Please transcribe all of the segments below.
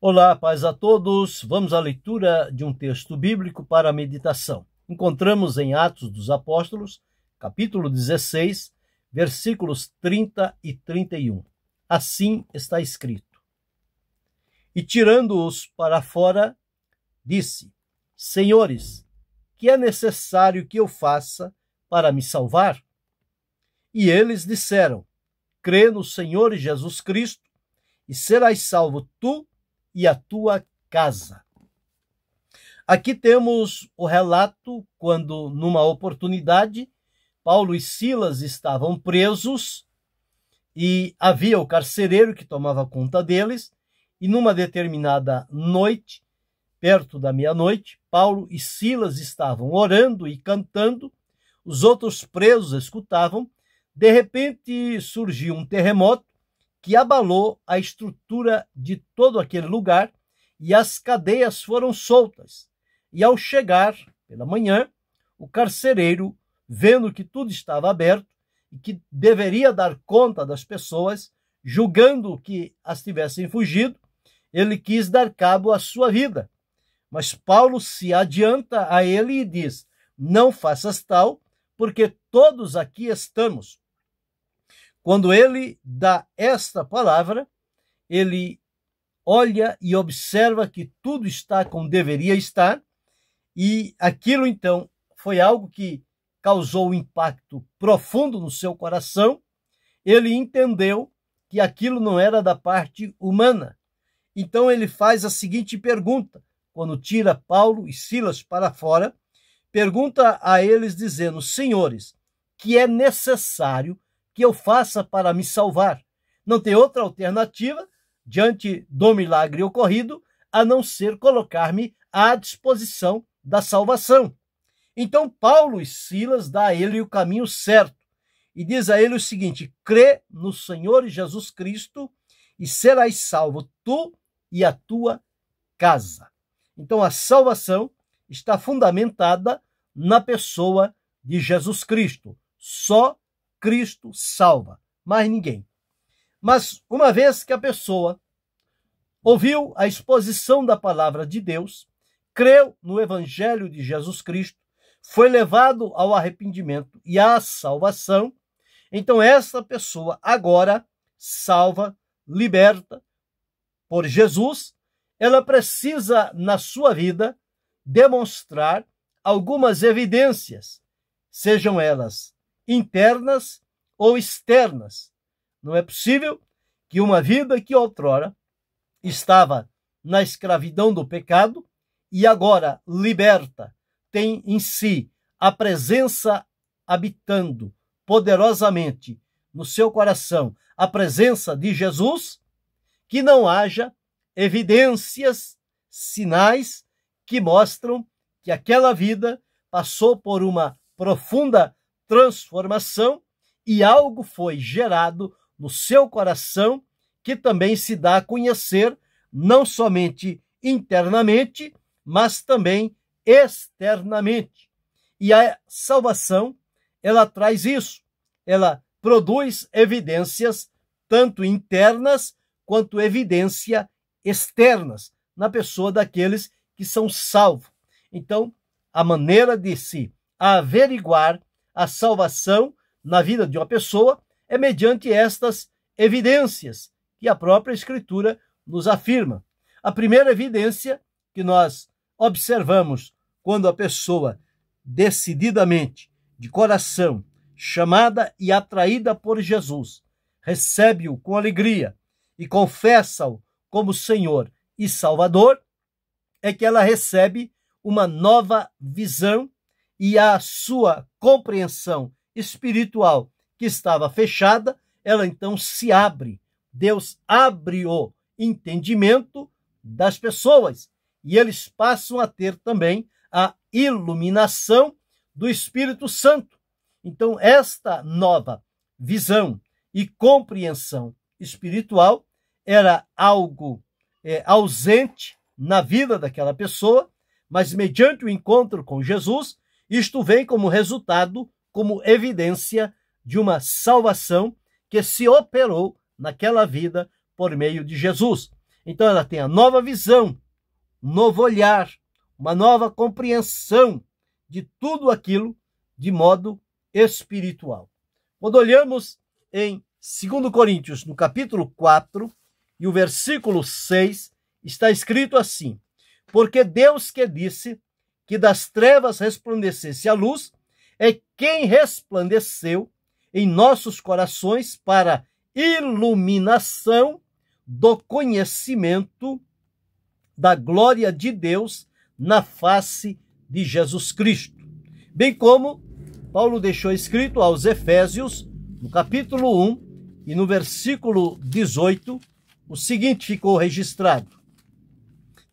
Olá, paz a todos. Vamos à leitura de um texto bíblico para a meditação. Encontramos em Atos dos Apóstolos, capítulo 16, versículos 30 e 31. Assim está escrito: E tirando-os para fora, disse: Senhores, que é necessário que eu faça para me salvar? E eles disseram: Crê no Senhor Jesus Cristo, e serás salvo tu e a tua casa. Aqui temos o relato quando, numa oportunidade, Paulo e Silas estavam presos e havia o carcereiro que tomava conta deles, e numa determinada noite, perto da meia-noite, Paulo e Silas estavam orando e cantando, os outros presos escutavam. De repente surgiu um terremoto que abalou a estrutura de todo aquele lugar e as cadeias foram soltas. E ao chegar pela manhã, o carcereiro, vendo que tudo estava aberto e que deveria dar conta das pessoas, julgando que as tivessem fugido, ele quis dar cabo à sua vida. Mas Paulo se adianta a ele e diz: Não faças tal, porque todos aqui estamos. Quando ele dá esta palavra, ele olha e observa que tudo está como deveria estar, e aquilo então foi algo que causou um impacto profundo no seu coração. Ele entendeu que aquilo não era da parte humana. Então ele faz a seguinte pergunta, quando tira Paulo e Silas para fora, pergunta a eles dizendo: Senhores, que é necessário que eu faça para me salvar? Não tem outra alternativa diante do milagre ocorrido a não ser colocar-me à disposição da salvação. Então Paulo e Silas dá a ele o caminho certo e diz a ele o seguinte: crê no Senhor Jesus Cristo e serás salvo tu e a tua casa. Então a salvação está fundamentada na pessoa de Jesus Cristo. Só Cristo salva, mais ninguém. Mas uma vez que a pessoa ouviu a exposição da palavra de Deus, creu no Evangelho de Jesus Cristo, foi levado ao arrependimento e à salvação, então essa pessoa agora, salva, liberta por Jesus, ela precisa na sua vida demonstrar algumas evidências, sejam elas internas ou externas. Não é possível que uma vida que outrora estava na escravidão do pecado e agora liberta, tem em si a presença habitando poderosamente no seu coração, a presença de Jesus, que não haja evidências, sinais que mostram que aquela vida passou por uma profunda transformação e algo foi gerado no seu coração que também se dá a conhecer não somente internamente, mas também externamente. E a salvação, ela traz isso. Ela produz evidências tanto internas quanto evidências externas na pessoa daqueles que são salvos. Então, a maneira de se averiguar a salvação na vida de uma pessoa é mediante estas evidências que a própria Escritura nos afirma. A primeira evidência que nós observamos quando a pessoa decididamente, de coração, chamada e atraída por Jesus, recebe-o com alegria e confessa-o como Senhor e Salvador, é que ela recebe uma nova visão e a sua compreensão espiritual que estava fechada, ela então se abre. Deus abre o entendimento das pessoas e eles passam a ter também a iluminação do Espírito Santo. Então, esta nova visão e compreensão espiritual era algo ausente na vida daquela pessoa, mas mediante o encontro com Jesus, isto vem como resultado, como evidência de uma salvação que se operou naquela vida por meio de Jesus. Então ela tem a nova visão, um novo olhar, uma nova compreensão de tudo aquilo de modo espiritual. Quando olhamos em 2 Coríntios, no capítulo 4, e o versículo 6, está escrito assim: porque Deus que disse que das trevas resplandecesse a luz, é quem resplandeceu em nossos corações para iluminação do conhecimento da glória de Deus na face de Jesus Cristo. Bem como Paulo deixou escrito aos Efésios, no capítulo 1 e no versículo 18, o seguinte ficou registrado: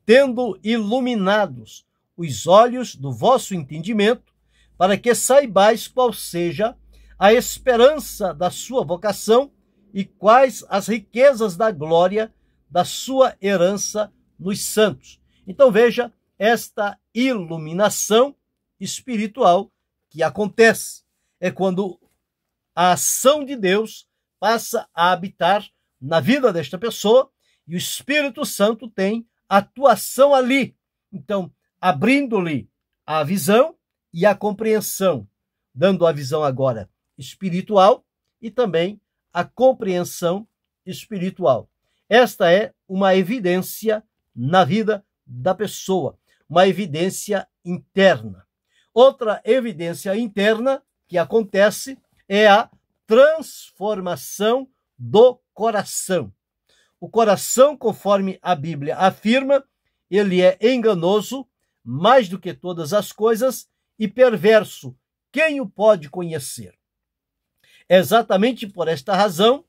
tendo iluminados os olhos do vosso entendimento, para que saibais qual seja a esperança da sua vocação e quais as riquezas da glória da sua herança nos santos. Então veja esta iluminação espiritual que acontece. É quando a ação de Deus passa a habitar na vida desta pessoa e o Espírito Santo tem atuação ali. Então, abrindo-lhe a visão e a compreensão, dando a visão agora espiritual e também a compreensão espiritual. Esta é uma evidência na vida da pessoa, uma evidência interna. Outra evidência interna que acontece é a transformação do coração. O coração, conforme a Bíblia afirma, ele é enganoso mais do que todas as coisas e perverso. Quem o pode conhecer? É exatamente por esta razão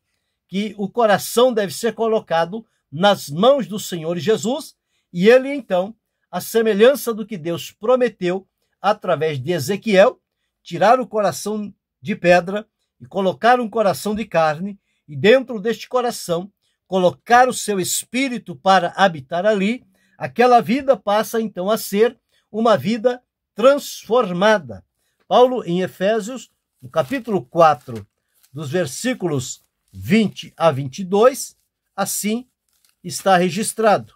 que o coração deve ser colocado nas mãos do Senhor Jesus e ele, então, à semelhança do que Deus prometeu através de Ezequiel, tirar o coração de pedra e colocar um coração de carne e dentro deste coração colocar o seu espírito para habitar ali, aquela vida passa então a ser uma vida transformada. Paulo, em Efésios, no capítulo 4, dos versículos 20 a 22, assim está registrado: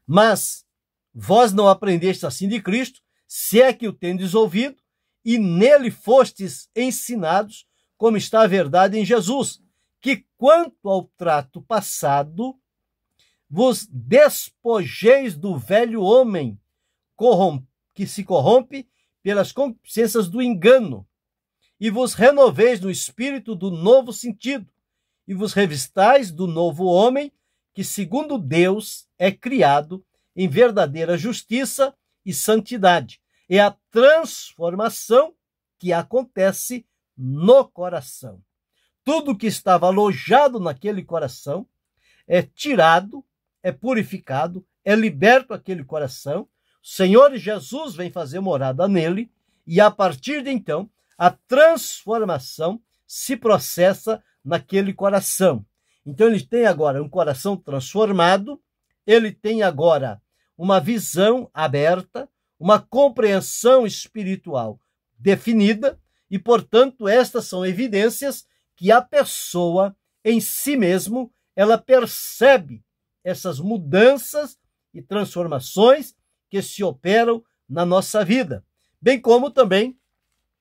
mas vós não aprendestes assim de Cristo, se é que o tendes ouvido, e nele fostes ensinados, como está a verdade em Jesus, que quanto ao trato passado, vos despojeis do velho homem, que se corrompe pelas concupiscências do engano, e vos renoveis no espírito do novo sentido, e vos revistais do novo homem, que segundo Deus é criado em verdadeira justiça e santidade. É a transformação que acontece no coração. Tudo que estava alojado naquele coração é tirado, é purificado, é liberto aquele coração. O Senhor Jesus vem fazer morada nele e a partir de então a transformação se processa naquele coração. Então ele tem agora um coração transformado, ele tem agora uma visão aberta, uma compreensão espiritual definida e, portanto, estas são evidências que a pessoa em si mesmo, ela percebe essas mudanças e transformações que se operam na nossa vida. Bem como também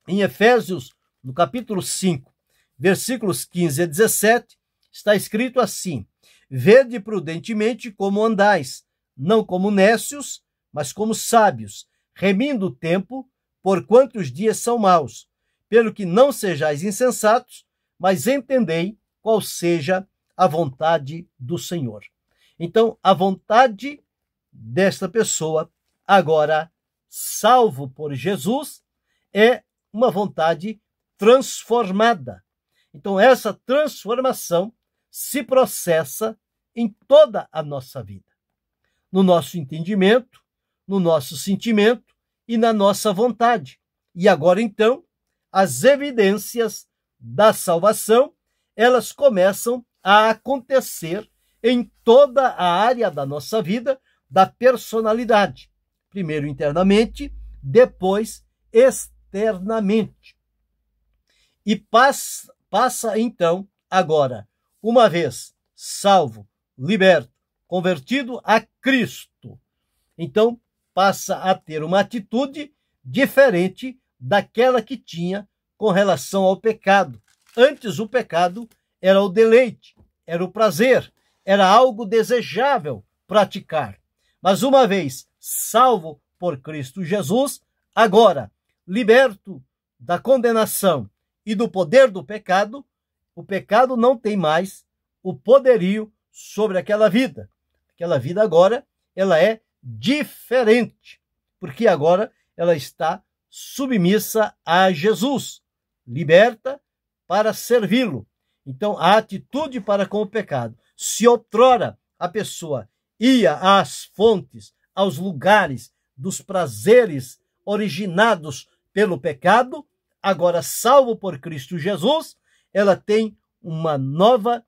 em Efésios, no capítulo 5, versículos 15 a 17, está escrito assim: vede prudentemente como andais, não como nécios, mas como sábios, remindo o tempo, porquanto os dias são maus, pelo que não sejais insensatos, mas entendei qual seja a vontade do Senhor. Então, a vontade desta pessoa, agora salvo por Jesus, é uma vontade transformada. Então, essa transformação se processa em toda a nossa vida, no nosso entendimento, no nosso sentimento e na nossa vontade. E agora, então, as evidências da salvação, elas começam a acontecer em toda a área da nossa vida, da personalidade. Primeiro internamente, depois externamente. E passa então, agora, uma vez salvo, liberto, convertido a Cristo. Então, passa a ter uma atitude diferente daquela que tinha com relação ao pecado. Antes, o pecado era o deleite, era o prazer, era algo desejável praticar. Mas uma vez salvo por Cristo Jesus, agora, liberto da condenação e do poder do pecado, o pecado não tem mais o poderio sobre aquela vida. Aquela vida agora, ela é diferente, porque agora ela está submissa a Jesus, liberta para servi-lo. Então, a atitude para com o pecado. Se outrora a pessoa ia às fontes, aos lugares dos prazeres originados pelo pecado, agora salvo por Cristo Jesus, ela tem uma nova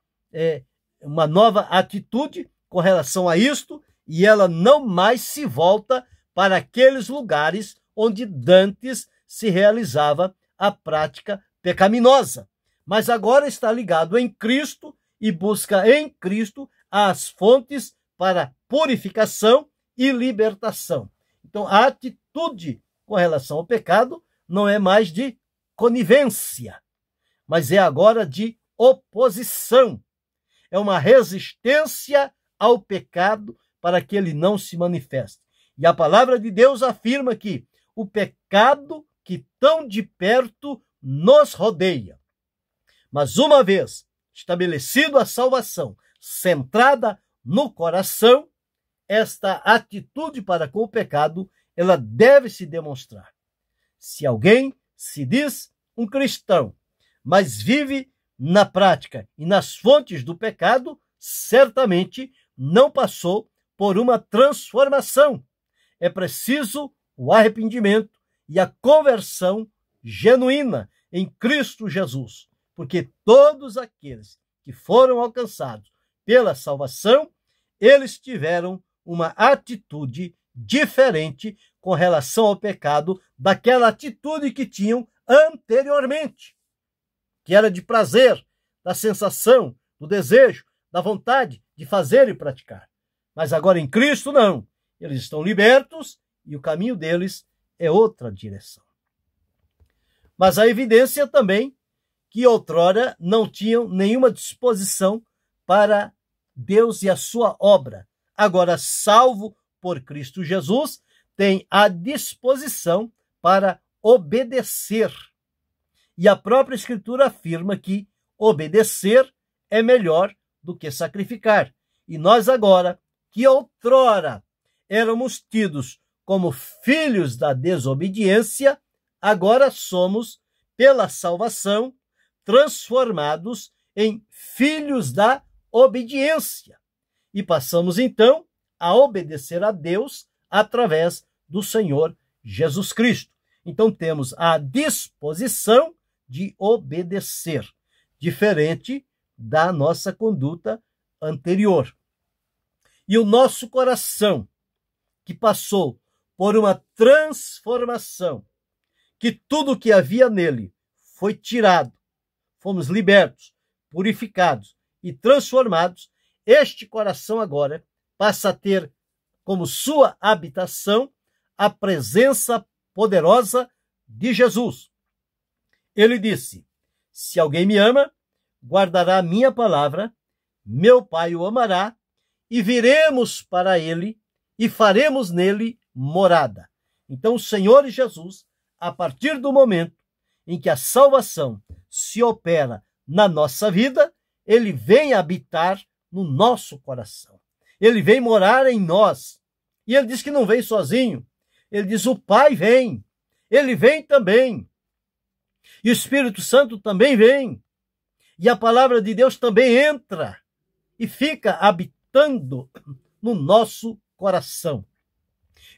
atitude com relação a isto, e ela não mais se volta para aqueles lugares onde dantes se realizava a prática pecaminosa. Mas agora está ligado em Cristo e busca em Cristo as fontes para purificação e libertação. Então, a atitude com relação ao pecado não é mais de conivência, mas é agora de oposição. É uma resistência ao pecado para que ele não se manifeste. E a palavra de Deus afirma que o pecado que tão de perto nos rodeia. Mas uma vez estabelecido a salvação, centrada no coração, esta atitude para com o pecado, ela deve se demonstrar. Se alguém se diz um cristão, mas vive na prática e nas fontes do pecado, certamente não passou por uma transformação. É preciso o arrependimento e a conversão genuína em Cristo Jesus, porque todos aqueles que foram alcançados pela salvação, eles tiveram uma atitude diferente com relação ao pecado daquela atitude que tinham anteriormente, que era de prazer, da sensação, do desejo, da vontade de fazer e praticar. Mas agora em Cristo não. Eles estão libertos e o caminho deles é outra direção. Mas a evidência também que outrora não tinham nenhuma disposição para Deus e a sua obra. Agora, salvo por Cristo Jesus, tem a disposição para obedecer. E a própria Escritura afirma que obedecer é melhor do que sacrificar. E nós agora, que outrora éramos tidos como filhos da desobediência, agora somos, pela salvação, transformados em filhos da obediência. E passamos, então, a obedecer a Deus através do Senhor Jesus Cristo. Então, temos a disposição de obedecer, diferente da nossa conduta anterior. E o nosso coração, que passou por uma transformação, que tudo que havia nele foi tirado, fomos libertos, purificados e transformados, este coração agora passa a ter como sua habitação a presença poderosa de Jesus. Ele disse: se alguém me ama, guardará a minha palavra, meu Pai o amará, e viremos para ele e faremos nele morada. Então o Senhor Jesus, a partir do momento em que a salvação se opera na nossa vida, ele vem habitar no nosso coração. Ele vem morar em nós. E ele diz que não vem sozinho. Ele diz: o Pai vem. Ele vem também. E o Espírito Santo também vem. E a palavra de Deus também entra e fica habitando no nosso coração.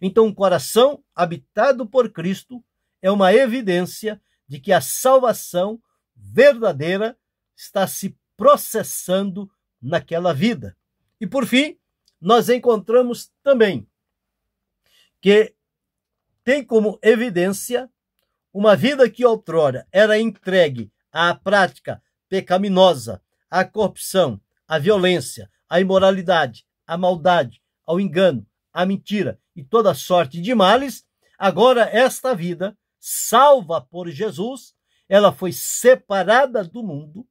Então, um coração habitado por Cristo é uma evidência de que a salvação verdadeira está se processando naquela vida. E, por fim, nós encontramos também que tem como evidência uma vida que outrora era entregue à prática pecaminosa, à corrupção, à violência, à imoralidade, à maldade, ao engano, à mentira e toda sorte de males, agora esta vida, salva por Jesus, ela foi separada do mundo,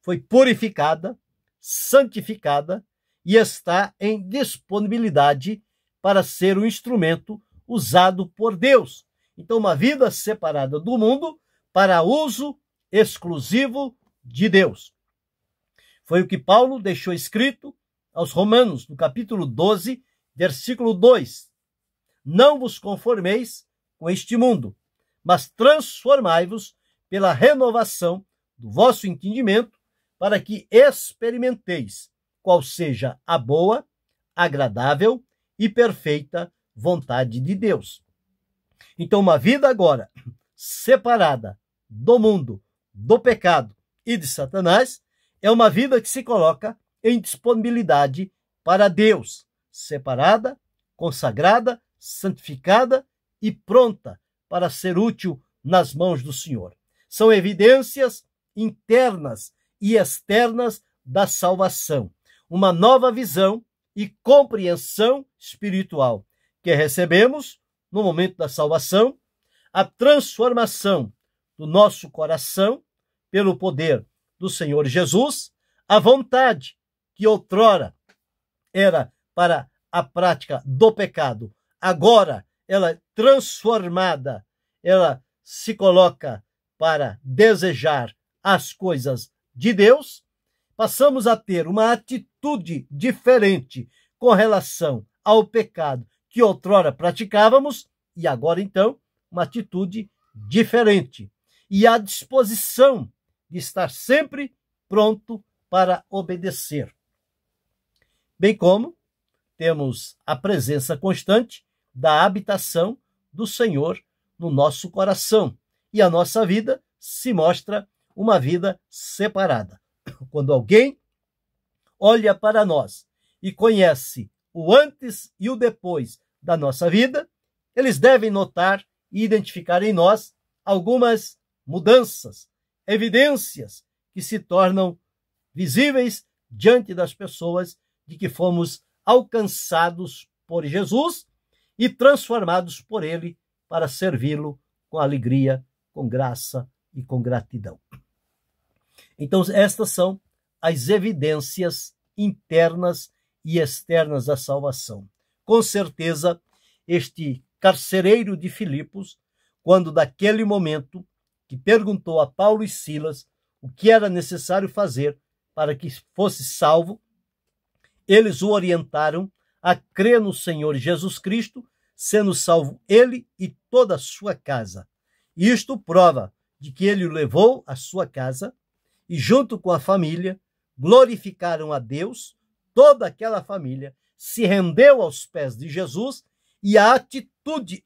foi purificada, santificada e está em disponibilidade para ser um instrumento usado por Deus. Então, uma vida separada do mundo para uso exclusivo de Deus. Foi o que Paulo deixou escrito aos Romanos, no capítulo 12, versículo 2. Não vos conformeis com este mundo, mas transformai-vos pela renovação do vosso entendimento, para que experimenteis qual seja a boa, agradável e perfeita vontade de Deus. Então, uma vida agora separada do mundo, do pecado e de Satanás é uma vida que se coloca em disponibilidade para Deus, separada, consagrada, santificada e pronta para ser útil nas mãos do Senhor. São evidências internas e externas da salvação, uma nova visão e compreensão espiritual que recebemos no momento da salvação, a transformação do nosso coração pelo poder do Senhor Jesus, a vontade que outrora era para a prática do pecado, agora ela é transformada, ela se coloca para desejar as coisas de Deus, passamos a ter uma atitude diferente com relação ao pecado que outrora praticávamos e agora, então, uma atitude diferente. E a disposição de estar sempre pronto para obedecer. Bem como temos a presença constante da habitação do Senhor no nosso coração. E a nossa vida se mostra uma vida separada. Quando alguém olha para nós e conhece o antes e o depois da nossa vida, eles devem notar e identificar em nós algumas mudanças, evidências que se tornam visíveis diante das pessoas de que fomos alcançados por Jesus e transformados por Ele para servi-lo com alegria, com graça e com gratidão. Então, estas são as evidências internas e externas da salvação. Com certeza, este carcereiro de Filipos, quando daquele momento que perguntou a Paulo e Silas o que era necessário fazer para que fosse salvo, eles o orientaram a crer no Senhor Jesus Cristo, sendo salvo ele e toda a sua casa. E isto prova de que ele o levou à sua casa e, junto com a família, glorificaram a Deus. Toda aquela família se rendeu aos pés de Jesus e a atitude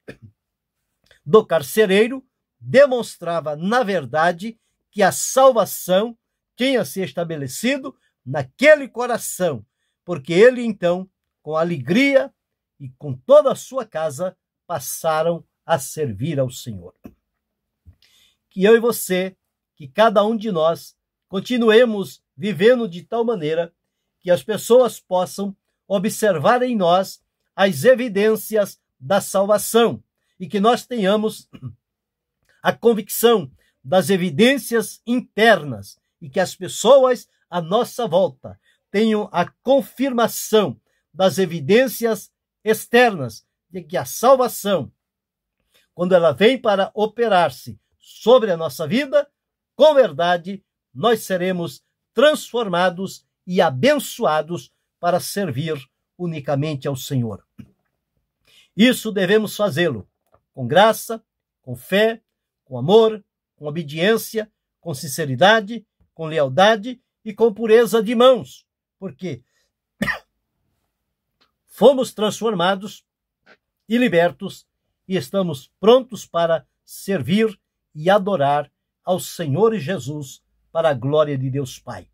do carcereiro demonstrava, na verdade, que a salvação tinha se estabelecido naquele coração, porque ele, então, com alegria e com toda a sua casa, passaram a servir ao Senhor. Que eu e você, que cada um de nós, continuemos vivendo de tal maneira que as pessoas possam observar em nós as evidências da salvação e que nós tenhamos a convicção das evidências internas e que as pessoas à nossa volta tenham a confirmação das evidências externas de que a salvação, quando ela vem para operar-se sobre a nossa vida, com verdade, nós seremos transformados e abençoados para servir unicamente ao Senhor. Isso devemos fazê-lo com graça, com fé, com amor, com obediência, com sinceridade, com lealdade e com pureza de mãos, porque fomos transformados e libertos e estamos prontos para servir e adorar ao Senhor Jesus para a glória de Deus Pai.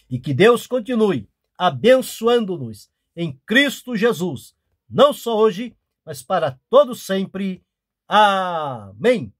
E que Deus continue abençoando-nos em Cristo Jesus, não só hoje, mas para todo sempre. Amém.